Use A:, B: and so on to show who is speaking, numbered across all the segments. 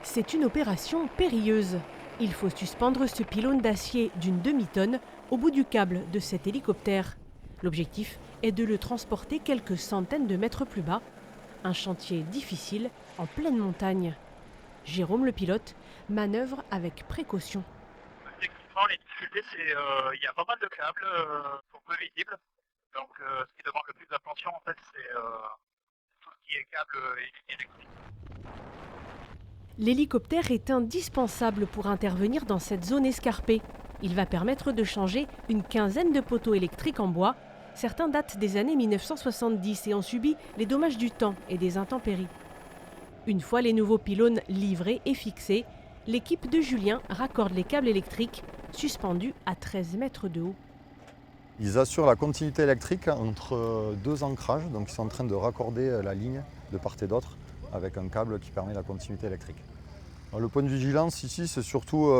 A: C'est une opération périlleuse. Il faut suspendre ce pylône d'acier d'une demi-tonne au bout du câble de cet hélicoptère. L'objectif est de le transporter quelques centaines de mètres plus bas. Un chantier difficile en pleine montagne. Jérôme, le pilote, manœuvre avec précaution.
B: Techniquement, les difficultés, c'est il y a pas mal de câbles sont peu visibles. Donc, ce qui demande le plus d'attention, en fait, c'est tout ce qui est câble électrique.
A: L'hélicoptère est indispensable pour intervenir dans cette zone escarpée. Il va permettre de changer une quinzaine de poteaux électriques en bois. Certains datent des années 1970 et ont subi les dommages du temps et des intempéries. Une fois les nouveaux pylônes livrés et fixés, l'équipe de Julien raccorde les câbles électriques suspendus à 13 mètres de haut.
C: Ils assurent la continuité électrique entre deux ancrages, donc ils sont en train de raccorder la ligne de part et d'autre avec un câble qui permet la continuité électrique. Alors, le point de vigilance ici, c'est surtout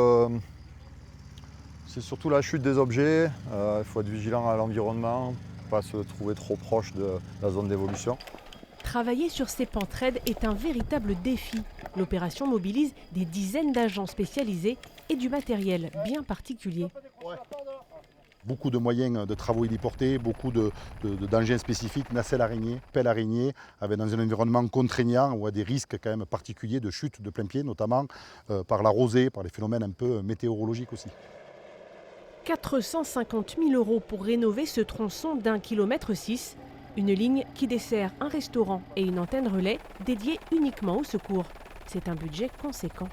C: la chute des objets. Il faut être vigilant à l'environnement, pas se trouver trop proche de la zone d'évolution.
A: Travailler sur ces pentes raides est un véritable défi. L'opération mobilise des dizaines d'agents spécialisés et du matériel bien particulier.
D: Beaucoup de moyens de travaux héliportés, beaucoup d'engins spécifiques, nacelles araignées, pelles araignées, avec dans un environnement contraignant où il y a des risques quand même particuliers de chute de plein pied, notamment par la rosée, par les phénomènes un peu météorologiques aussi.
A: 450 000 € pour rénover ce tronçon d'1,6 km, une ligne qui dessert un restaurant et une antenne relais dédiée uniquement au secours. C'est un budget conséquent.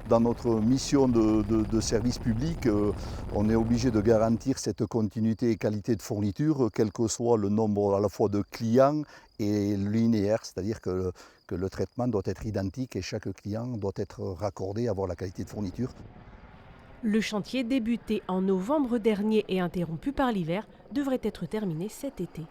E: Dans notre mission de service public, on est obligé de garantir cette continuité et qualité de fourniture, quel que soit le nombre à la fois de clients et linéaire, c'est-à-dire que le traitement doit être identique et chaque client doit être raccordé à avoir la qualité de fourniture.
A: Le chantier débuté en novembre dernier et interrompu par l'hiver devrait être terminé cet été.